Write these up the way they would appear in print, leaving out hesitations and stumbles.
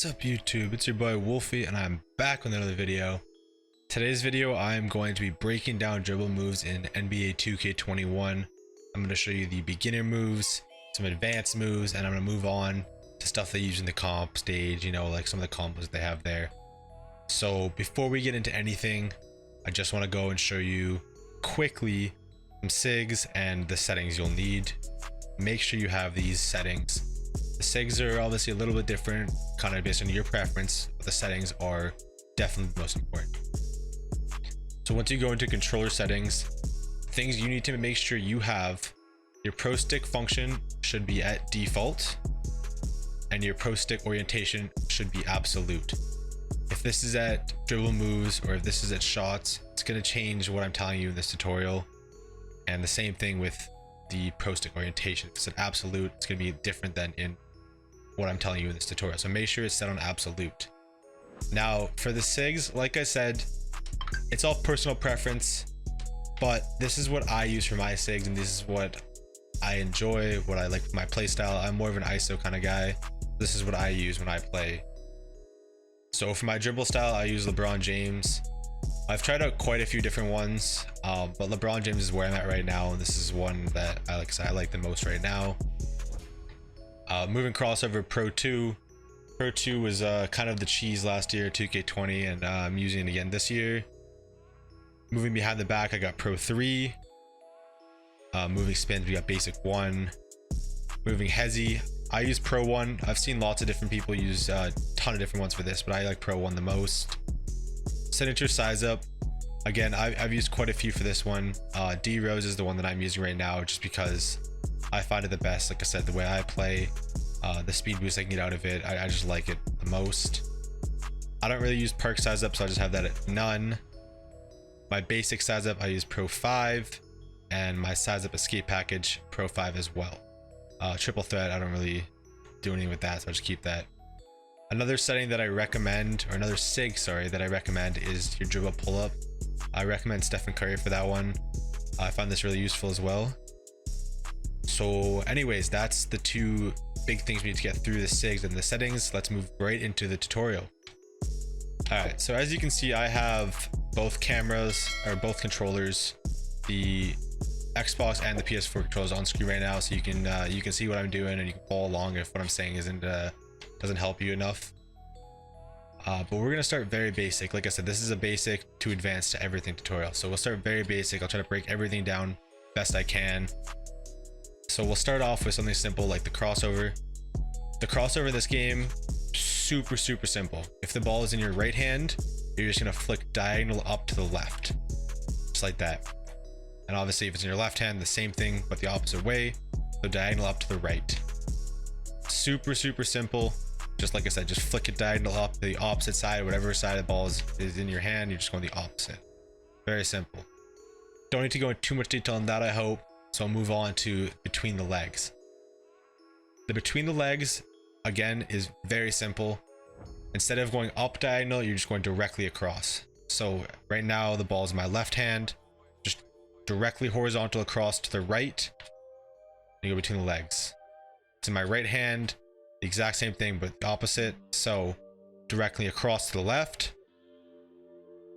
What's up YouTube, it's your boy Wolfie and I'm back with another video. Today's video I'm going to be breaking down dribble moves in NBA 2K21. I'm going to show you the beginner moves, some advanced moves, and I'm going to move on to stuff they use in the comp stage, you know, like some of the combos they have there. So before we get into anything, I just want to go and show you quickly some Sigs and the settings you'll need. Make sure you have these settings. The Sigs are obviously a little bit different, kind of based on your preference, but the settings are definitely the most important. So once you go into controller settings, things you need to make sure you have, your pro stick function should be at default, and your pro stick orientation should be absolute. If this is at dribble moves or if this is at shots, it's going to change what I'm telling you in this tutorial. And the same thing with the pro stick orientation. If it's at absolute, it's going to be different than in what I'm telling you in this tutorial. So make sure it's set on absolute. Now for the Sigs, like I said, it's all personal preference, but this is what I use for my Sigs and this is what I enjoy, what I like for my play style. I'm more of an ISO kind of guy. This is what I use when I play. So for my dribble style, I use LeBron James. I've tried out quite a few different ones, but LeBron James is where I'm at right now, and this is one that I like the most right now. Moving crossover Pro 2. Pro 2 was kind of the cheese last year, 2K20, and I'm using it again this year. Moving behind the back, I got Pro 3. Moving spins, we got Basic 1. Moving hezzy, I use Pro 1. I've seen lots of different people use a ton of different ones for this, but I like Pro 1 the most. Signature size up, again, I've used quite a few for this one. D-Rose is the one that I'm using right now just because I find it the best. Like I said, the way I play, the speed boost I can get out of it, I just like it the most. I don't really use perk size up, so I just have that at none. My basic size up, I use Pro 5, and my size up escape package, Pro 5 as well. Triple threat, I don't really do anything with that, so I just keep that. Another setting that I recommend, or another Sig, sorry, that I recommend is your dribble pull-up. I recommend Stephen Curry for that one. I find this really useful as well. So anyways, that's the two big things we need to get through the Sigs and the settings. Let's move right into the tutorial. Alright, so as you can see, I have both cameras, or both controllers, the Xbox and the PS4 controllers on screen right now, so you can see what I'm doing and you can follow along if what I'm saying doesn't help you enough. But we're gonna start very basic. Like I said, this is a basic to advanced to everything tutorial, so we'll start very basic. I'll try to break everything down best I can. So we'll start off with something simple like the crossover. The crossover in this game, super simple. If the ball is in your right hand, you're just gonna flick diagonal up to the left, just like that. And obviously if it's in your left hand, the same thing but the opposite way, so diagonal up to the right. Super simple. Just like I said, just flick it diagonal up to the opposite side. Whatever side of the ball is in your hand, you're just going the opposite. Very simple. Don't need to go into too much detail on that, I hope, so I'll move on to between the legs. The between the legs, again, is very simple. Instead of going up diagonal, you're just going directly across. So right now the ball is in my left hand, just directly horizontal across to the right, and you go between the legs. It's in my right hand, the exact same thing but the opposite, so directly across to the left,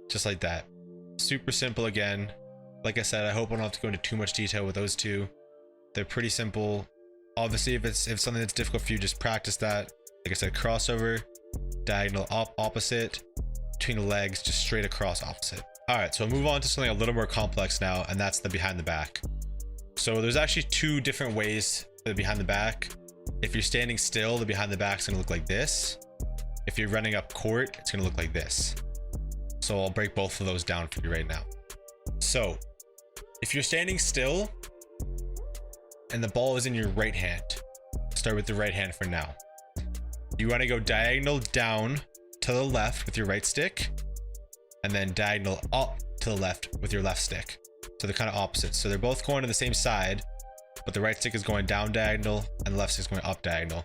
just like that. Super simple. Again, like I said, I hope I don't have to go into too much detail with those two. They're pretty simple. Obviously if something that's difficult for you, just practice that. Like I said, crossover, diagonal up, opposite, between the legs, just straight across, opposite. All right, so I'll move on to something a little more complex now, and that's the behind the back. So there's actually two different ways for the behind the back. If you're standing still, the behind the back is going to look like this. If you're running up court, it's going to look like this. So I'll break both of those down for you right now. So if you're standing still and the ball is in your right hand, start with the right hand for now. You want to go diagonal down to the left with your right stick, and then diagonal up to the left with your left stick. So they're kind of opposite. So they're both going to the same side, but the right stick is going down diagonal and the left stick is going up diagonal.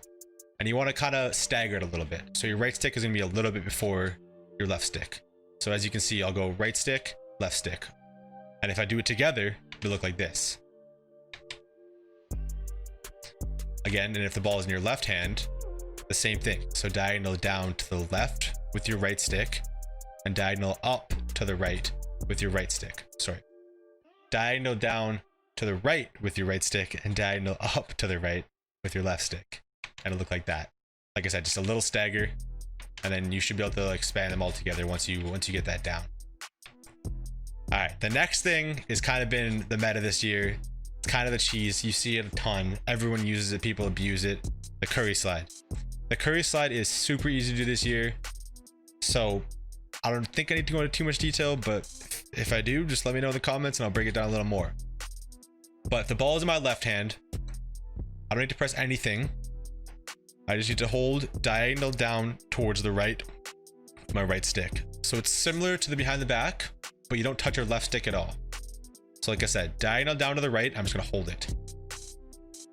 And you want to kind of stagger it a little bit. So your right stick is going to be a little bit before your left stick. So as you can see, I'll go right stick, left stick. And if I do it together, it'll look like this. Again, and if the ball is in your left hand, the the same thing. So diagonal down to the left with your right stick and diagonal up to the right with your right stick. Sorry. Diagonal down to the right with your right stick and diagonal up to the right with your left stick. And it'll look like that. Like I said, just a little stagger, and then you should be able to like span them all together once you get that down. All right, the next thing is kind of been the meta this year. It's kind of the cheese. You see it a ton. Everyone uses it. People abuse it. The curry slide. The curry slide is super easy to do this year. So I don't think I need to go into too much detail, but if I do, just let me know in the comments and I'll break it down a little more. But the ball is in my left hand. I don't need to press anything. I just need to hold diagonal down towards the right with my right stick. So it's similar to the behind the back, but you don't touch your left stick at all. So like I said, diagonal down to the right, I'm just gonna hold it.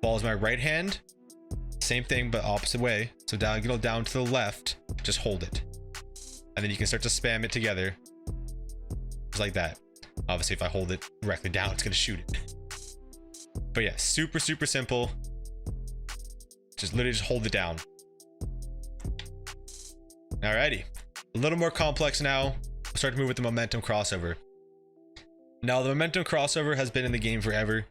Ball is my right hand. Same thing, but opposite way. So diagonal down to the left, just hold it. And then you can start to spam it together. Just like that. Obviously, if I hold it directly down, it's gonna shoot it. But yeah, super, super simple. Just literally just hold it down. Alrighty. A little more complex now. We'll start to move with the momentum crossover. Now, the momentum crossover has been in the game forever.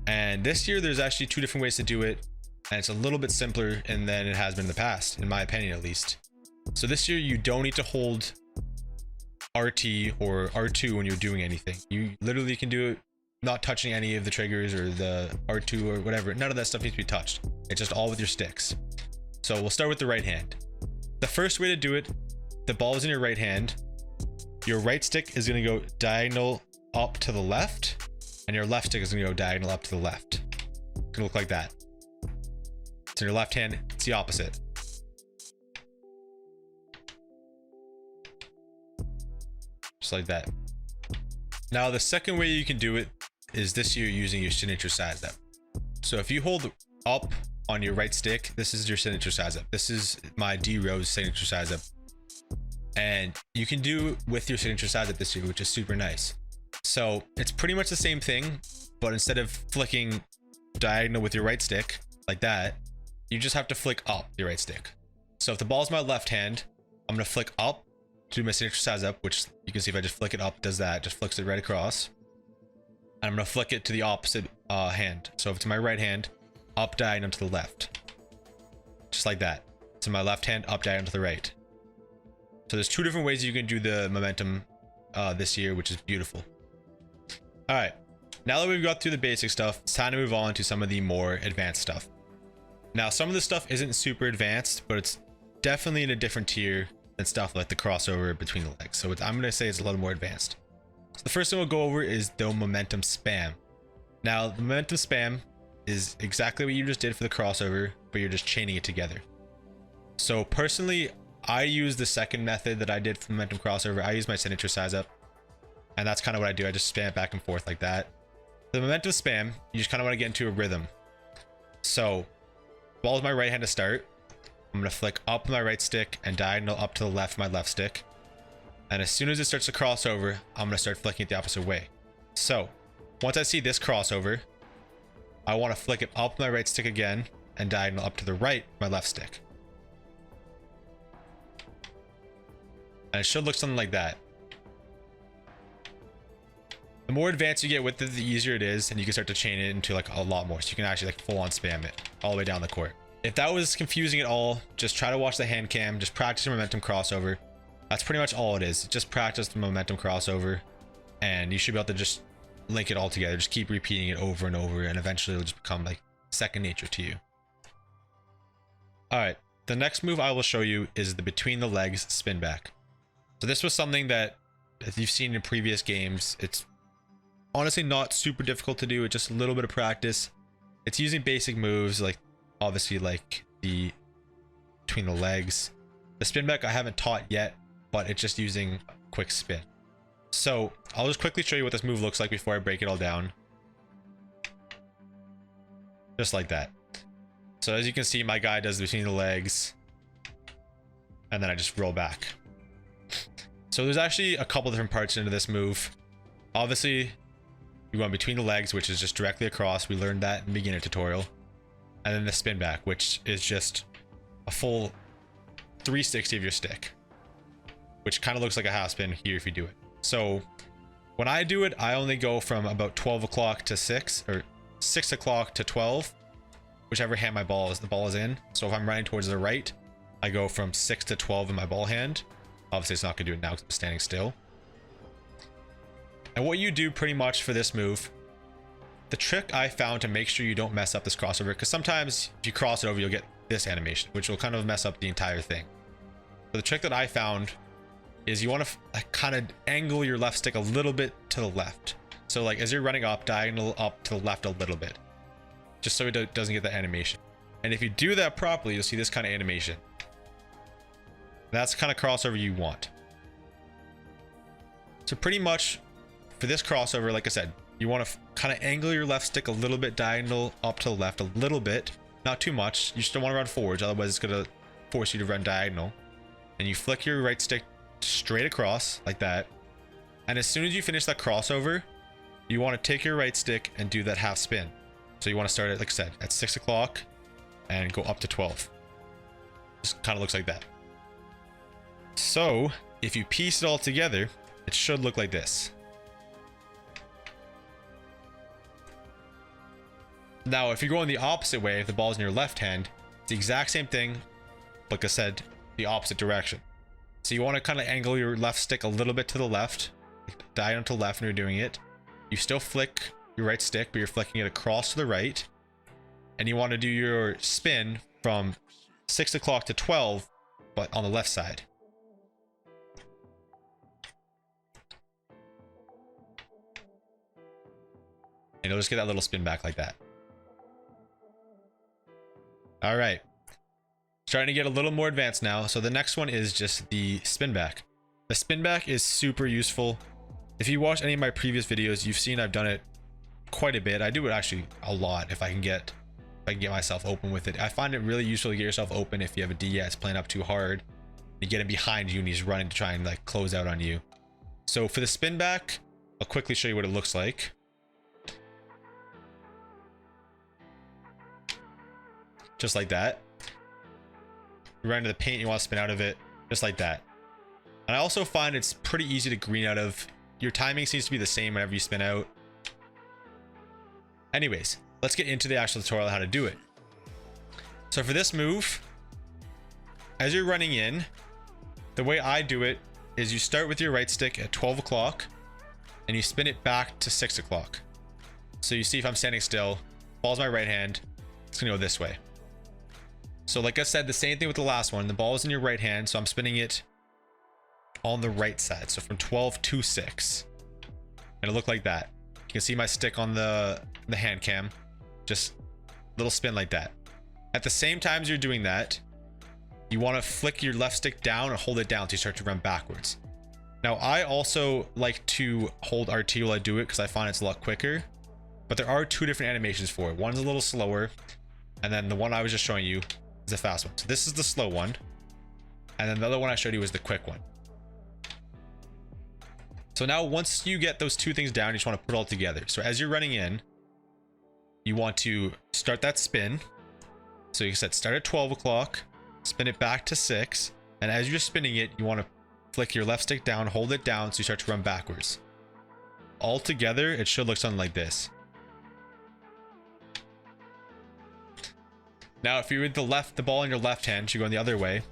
And this year, there's actually two different ways to do it. And it's a little bit simpler than it has been in the past, in my opinion at least. So this year, you don't need to hold RT or R2 when you're doing anything. You literally can do it not touching any of the triggers or the R2 or whatever. None of that stuff needs to be touched. It's just all with your sticks. So we'll start with the right hand. The first way to do it, the ball is in your right hand. Your right stick is going to go diagonal up to the left, and your left stick is going to go diagonal up to the left. It's going to look like that. It's in your left hand. It's the opposite. Just like that. Now, the second way you can do it is this year using your signature size up. So if you hold up on your right stick, this is your signature size up. This is my D-Rose signature size up. And you can do with your signature size up this year, which is super nice. So it's pretty much the same thing, but instead of flicking diagonal with your right stick like that, you just have to flick up your right stick. So if the ball's my left hand, I'm going to flick up to do my signature size up, which you can see if I just flick it up, does that, just flicks it right across. And I'm going to flick it to the opposite hand. So if it's my right hand, up diagonal to the left. Just like that. So my left hand, up diagonal to the right. So there's two different ways you can do the momentum this year, which is beautiful. All right. Now that we've got through the basic stuff, it's time to move on to some of the more advanced stuff. Now, some of this stuff isn't super advanced, but it's definitely in a different tier than stuff like the crossover between the legs. So I'm going to say it's a little more advanced. So the first thing we'll go over is the momentum spam. Now, the momentum spam is exactly what you just did for the crossover, but you're just chaining it together. So personally, I use the second method that I did for momentum crossover. I use my signature size up, and that's kind of what I do. I just spam it back and forth like that. The momentum spam, you just kind of want to get into a rhythm. So ball is my right hand to start. I'm going to flick up my right stick and diagonal up to the left my left stick. And as soon as it starts to cross over, I'm going to start flicking it the opposite way. So once I see this crossover, I want to flick it up my right stick again and diagonal up to the right my left stick. And it should look something like that. The more advanced you get with it, the easier it is, and you can start to chain it into like a lot more. So you can actually like full on spam it all the way down the court. If that was confusing at all, just try to watch the hand cam, just practice your momentum crossover. That's pretty much all it is. Just practice the momentum crossover, and you should be able to just link it all together. Just keep repeating it over and over, and eventually it'll just become like second nature to you. All right, the next move I will show you is the between the legs spin back. So this was something that, as you've seen in previous games, it's honestly not super difficult to do. It's just a little bit of practice. It's using basic moves, like obviously like the between the legs. The spin back I haven't taught yet, but it's just using quick spin. So I'll just quickly show you what this move looks like before I break it all down. Just like that. So as you can see, my guy does between the legs, and then I just roll back. So there's actually a couple different parts into this move. Obviously, you want between the legs, which is just directly across. We learned that in the beginner tutorial. And then the spin back, which is just a full 360 of your stick, which kind of looks like a half spin here if you do it. So when I do it, I only go from about 12 o'clock to 6, or 6 o'clock to 12, whichever hand the ball is in. So if I'm running towards the right, I go from 6 to 12 in my ball hand. Obviously it's not gonna do it now because I'm standing still. And what you do pretty much for this move, the trick I found to make sure you don't mess up this crossover, because sometimes if you cross it over, you'll get this animation, which will kind of mess up the entire thing. But the trick that I found is you want to kind of angle your left stick a little bit to the left. So like as you're running up, diagonal up to the left a little bit, just so it doesn't get the animation. And if you do that properly, you'll see this kind of animation. That's the kind of crossover you want. So pretty much for this crossover, like I said, you want to kind of angle your left stick a little bit diagonal up to the left a little bit, not too much. You still want to run forwards, otherwise it's going to force you to run diagonal. And you flick your right stick straight across like that. And as soon as you finish that crossover, you want to take your right stick and do that half spin. So you want to start it, like I said, at 6 o'clock and go up to 12. Just kind of looks like that. So if you piece it all together, it should look like this. Now, if you're going the opposite way, if the ball's in your left hand, it's the exact same thing, like I said, the opposite direction. So you want to kind of angle your left stick a little bit to the left, diagonal to left when you're doing it. You still flick your right stick, but you're flicking it across to the right. And you want to do your spin from 6 o'clock to 12, but on the left side. And you'll just get that little spin back like that. All right, starting to get a little more advanced now. So the next one is just the spin back. The spin back is super useful. If you watch any of my previous videos, you've seen I've done it quite a bit. I do it actually a lot if I can get myself open with it. I find it really useful to get yourself open if you have a D that's playing up too hard. You get him behind you and he's running to try and like close out on you. So for the spin back, I'll quickly show you what it looks like. Just like that. You run into the paint, you want to spin out of it, just like that. And I also find it's pretty easy to green out of. Your timing seems to be the same whenever you spin out. Anyways, let's get into the actual tutorial on how to do it. So for this move, as you're running in, the way I do it is you start with your right stick at 12 o'clock and you spin it back to 6 o'clock. So you see if I'm standing still, ball's my right hand, it's gonna go this way. So like I said, the same thing with the last one. The ball is in your right hand, so I'm spinning it on the right side. So from 12 to 6. And it'll look like that. You can see my stick on the hand cam. Just little spin like that. At the same time as you're doing that, you want to flick your left stick down and hold it down so you start to run backwards. Now, I also like to hold RT while I do it because I find it's a lot quicker. But there are two different animations for it. One's a little slower, and then the one I was just showing you is the fast one. So this is the slow one, and then the other one I showed you was the quick one. So now once you get those two things down, you just want to put it all together. So as you're running in, you want to start that spin. So you said start at 12 o'clock, spin it back to 6, and as you're spinning it, you want to flick your left stick down, hold it down so you start to run backwards. All together, it should look something like this. Now, if you're with the ball in your left hand, you're going the other way.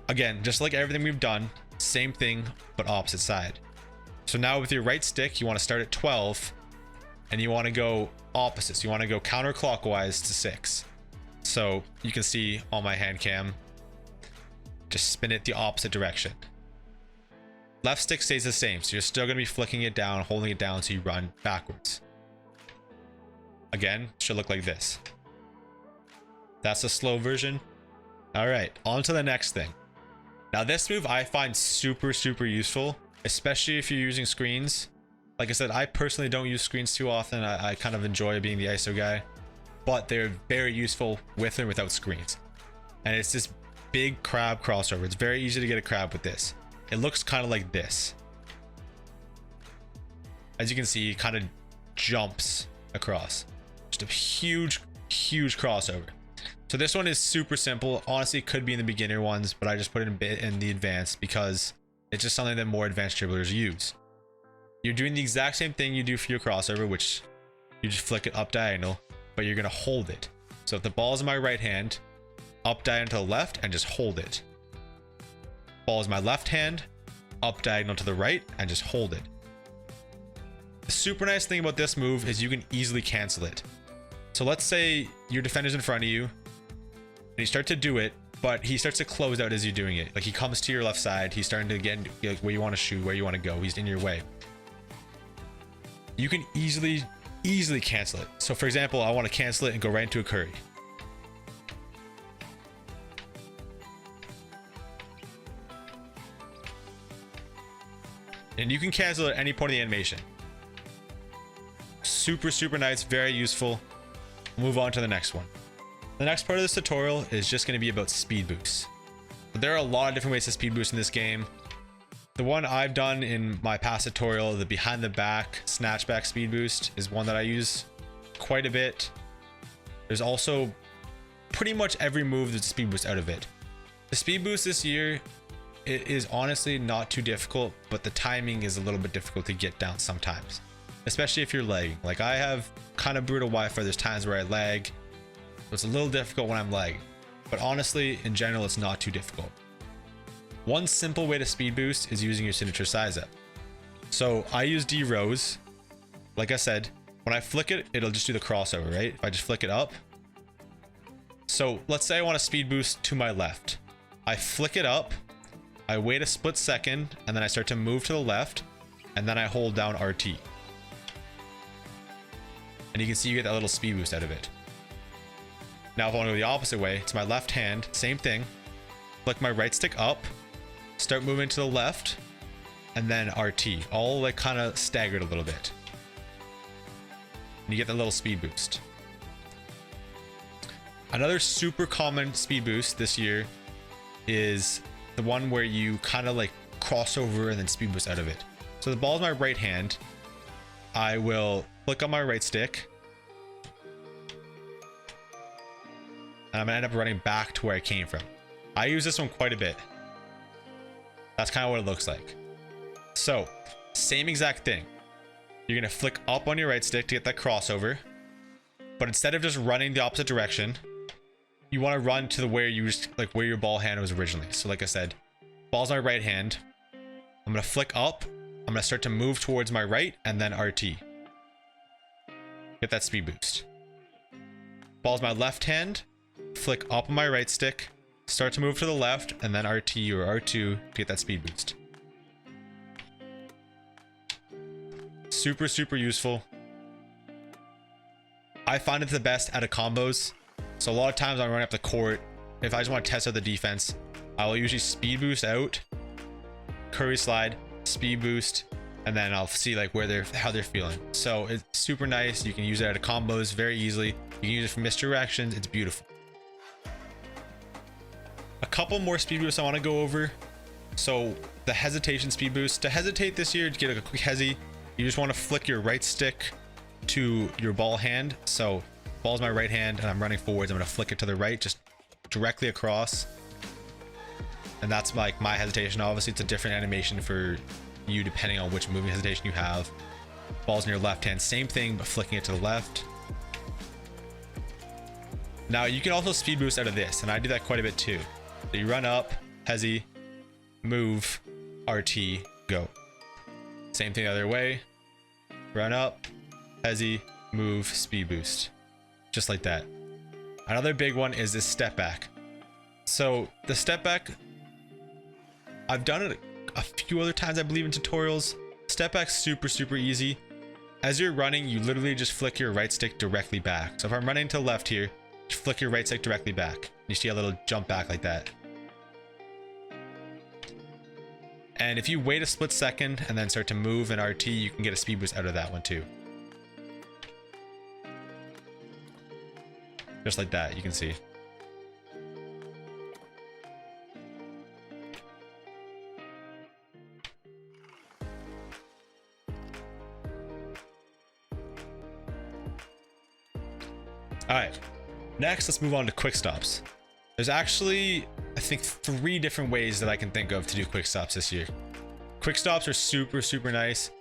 Again, just like everything we've done, same thing, but opposite side. So now with your right stick, you want to start at 12 and you want to go opposite. So you want to go counterclockwise to 6. So you can see on my hand cam, just spin it the opposite direction. Left stick stays the same. So you're still going to be flicking it down, holding it down so you run backwards. Again, should look like this. That's the slow version. All right, on to the next thing. Now this move I find super useful, especially if you're using screens. Like I said, I personally don't use screens too often. I kind of enjoy being the ISO guy, but they're very useful with and without screens. And it's this big crab crossover. It's very easy to get a crab with this. It looks kind of like this. As you can see, it kind of jumps across. Just a huge crossover. So this one is super simple. Honestly, it could be in the beginner ones, but I just put it in the advanced because it's just something that more advanced dribblers use. You're doing the exact same thing you do for your crossover, which you just flick it up diagonal, but you're going to hold it. So if the ball is in my right hand, up diagonal to the left and just hold it. Ball is my left hand, up diagonal to the right and just hold it. The super nice thing about this move is you can easily cancel it. So let's say your defender's in front of you and you start to do it, but he starts to close out as you're doing it. Like he comes to your left side, he's starting to get like where you want to shoot, where you want to go, he's in your way. You can easily cancel it. So for example, I want to cancel it and go right into a curry. And you can cancel at any point of the animation. Super nice, very useful. Move on to the next one. The next part of this tutorial is just going to be about speed boosts. There are a lot of different ways to speed boost in this game. The one I've done in my past tutorial, the behind the back snatchback speed boost, is one that I use quite a bit. There's also pretty much every move that's speed boost out of it. The speed boost this year, it is honestly not too difficult, but the timing is a little bit difficult to get down sometimes, especially if you're lagging. Like I have kind of brutal Wi-Fi. There's times where I lag, so it's a little difficult when I'm lagging, but honestly in general it's not too difficult. One simple way to speed boost is using your signature size up. So I use D rows. Like I said, when I flick it, it'll just do the crossover, right? If I just flick it up. So let's say I want to speed boost to my left. I flick it up, I wait a split second, and then I start to move to the left, and then I hold down RT. And you can see you get that little speed boost out of it. Now if I want to go the opposite way, it's my left hand, same thing. Flick my right stick up, start moving to the left, and then RT. All like kind of staggered a little bit. And you get that little speed boost. Another super common speed boost this year is the one where you kind of like cross over and then speed boost out of it. So the ball is my right hand. I will flick on my right stick. And I'm gonna end up running back to where I came from. I use this one quite a bit. That's kind of what it looks like. So, same exact thing. You're gonna flick up on your right stick to get that crossover. But instead of just running the opposite direction, you want to run to the where you just like where your ball hand was originally. So like I said, ball's my right hand. I'm gonna flick up. I'm gonna start to move towards my right and then RT. Get that speed boost. Ball's my left hand. Flick up on my right stick. Start to move to the left and then RT or R2 to get that speed boost. Super useful. I find it the best out of combos. So a lot of times I'm running up the court. If I just want to test out the defense, I will usually speed boost out, curry slide, speed boost, and then I'll see like how they're feeling. So it's super nice. You can use it out of combos very easily. You can use it for misdirections. It's beautiful. A couple more speed boosts I want to go over. So the hesitation speed boost. To hesitate this year, to get a quick hezi, you just want to flick your right stick to your ball hand. So ball's my right hand and I'm running forwards. I'm going to flick it to the right, just directly across. And that's like my hesitation. Obviously it's a different animation for you depending on which moving hesitation you have. Ball's in your left hand, same thing, but flicking it to the left. Now you can also speed boost out of this, and I do that quite a bit too. So you run up, hezi, move, RT, go. Same thing the other way. Run up, hezi, move, speed boost. Just like that. Another big one is this step back. So the step back, I've done it a few other times, I believe, in tutorials. Step back's super easy. As you're running, you literally just flick your right stick directly back. So if I'm running to the left here, just flick your right stick directly back. You see a little jump back like that. And if you wait a split second and then start to move in RT, you can get a speed boost out of that one too. Just like that, you can see. All right. Next, let's move on to quick stops. There's actually, I think, 3 different ways that I can think of to do quick stops this year. Quick stops are super nice.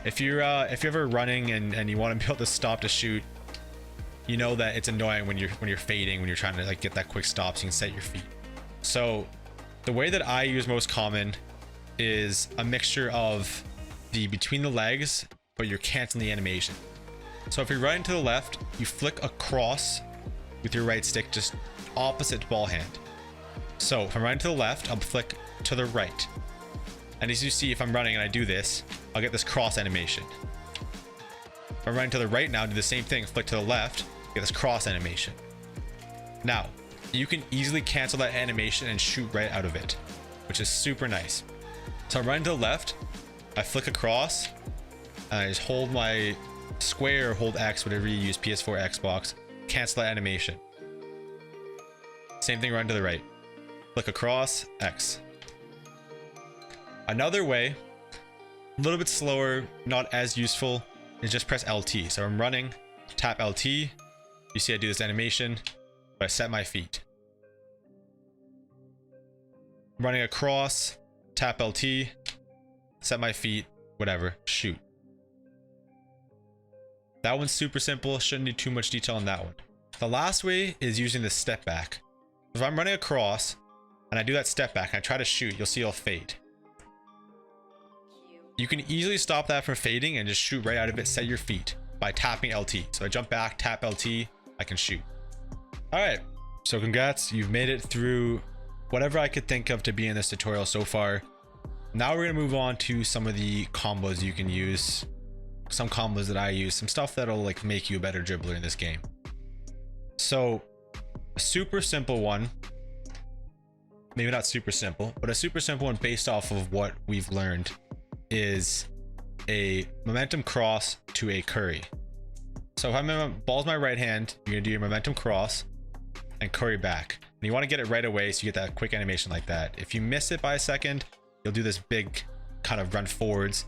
If you're ever running and you want to be able to stop to shoot, you know that it's annoying when you're fading, when you're trying to like get that quick stop so you can set your feet. So the way that I use most common is a mixture of the between the legs, but you're canceling the animation. So if you're running to the left, you flick across with your right stick, just opposite ball hand. So if I'm running to the left, I'll flick to the right. And as you see, if I'm running and I do this, I'll get this cross animation. If I'm running to the right now, do the same thing, flick to the left, get this cross animation. Now, you can easily cancel that animation and shoot right out of it, which is super nice. So I'm running to the left, I flick across, and I just hold my square or hold X, whatever you use, PS4, Xbox, cancel that animation. Same thing, run to the right, flick across, X. Another way, a little bit slower, not as useful, is just press LT. So I'm running, tap LT, you see I do this animation, but I set my feet. Running across, tap LT, set my feet, whatever, shoot. That one's super simple, shouldn't need too much detail on that one. The last way is using the step back. If I'm running across and I do that step back and I try to shoot, you'll see it'll fade. You can easily stop that from fading and just shoot right out of it, set your feet by tapping LT. So I jump back, tap LT, I can shoot. All right, so congrats, you've made it through whatever I could think of to be in this tutorial so far. Now we're gonna move on to some of the combos you can use, some combos that I use, some stuff that'll like make you a better dribbler in this game. So a super simple one, maybe not super simple, but a super simple one based off of what we've learned is a momentum cross to a curry. So if I'm ball's my right hand, you're gonna do your momentum cross and curry back. And you want to get it right away so you get that quick animation like that. If you miss it by a second, you'll do this big kind of run forwards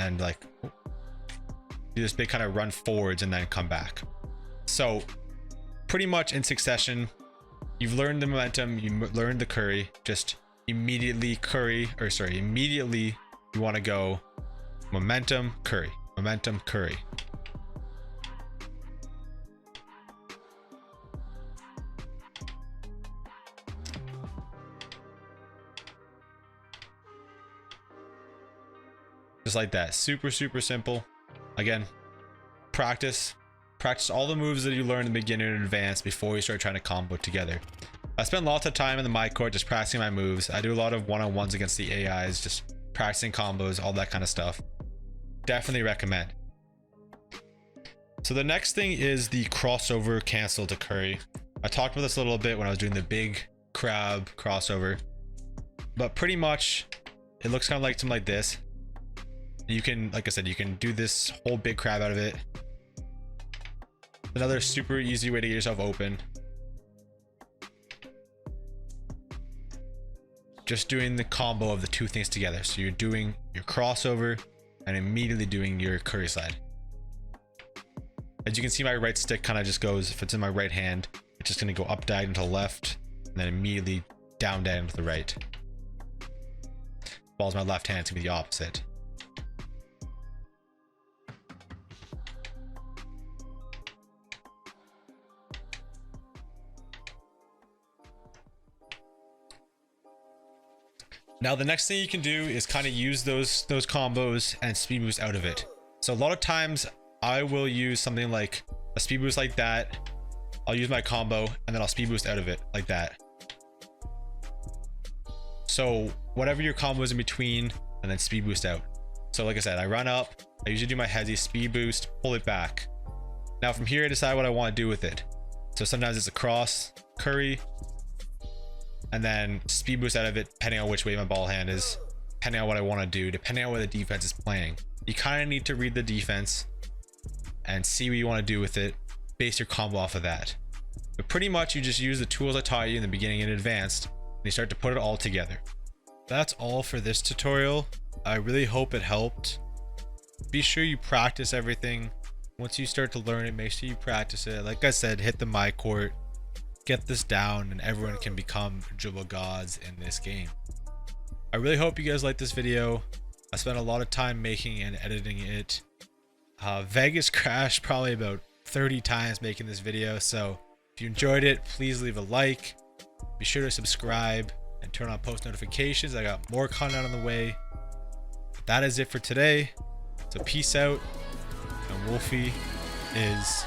and like do this big kind of run forwards and then come back. So pretty much in succession, you've learned the momentum, you learned the curry, just immediately immediately you want to go momentum, curry, momentum, curry. Just like that, super simple. Again, practice all the moves that you learn in the beginner and advanced before you start trying to combo together. I spend lots of time in the my court just practicing my moves. I do a lot of one-on-ones against the AIs, just practicing combos, all that kind of stuff. Definitely recommend. So the next thing is the crossover cancel to curry. I talked about this a little bit when I was doing the big crab crossover, but pretty much it looks kind of like something like this. You can, like I said, you can do this whole big crab out of it. Another super easy way to get yourself open. Just doing the combo of the two things together. So you're doing your crossover and immediately doing your curry slide. As you can see, my right stick kind of just goes, if it's in my right hand, it's just going to go up diagonal to the left and then immediately down diagonal to the right. Ball's my left hand, it's going to be the opposite. Now the next thing you can do is kind of use those combos and speed boost out of it. So a lot of times I will use something like a speed boost like that. I'll use my combo and then I'll speed boost out of it like that. So whatever your combo is in between and then speed boost out. So like I said, I run up, I usually do my heavy speed boost, pull it back. Now from here I decide what I want to do with it. So sometimes it's a cross, curry, and then speed boost out of it depending on which way my ball hand is, depending on what I want to do, depending on where the defense is playing. You kind of need to read the defense and see what you want to do with it, base your combo off of that. But pretty much you just use the tools I taught you in the beginning and advanced, and you start to put it all together. That's all for this tutorial. I really hope it helped. Be sure you practice everything. Once you start to learn it, make sure you practice it. Like I said, hit the my court, get this down, and everyone can become dribble gods in this game. I really hope you guys like this video. I spent a lot of time making and editing it. Vegas crashed probably about 30 times making this video, so if you enjoyed it, please leave a like. Be sure to subscribe and turn on post notifications. I got more content on the way. But that is it for today. So peace out, and Wolfie is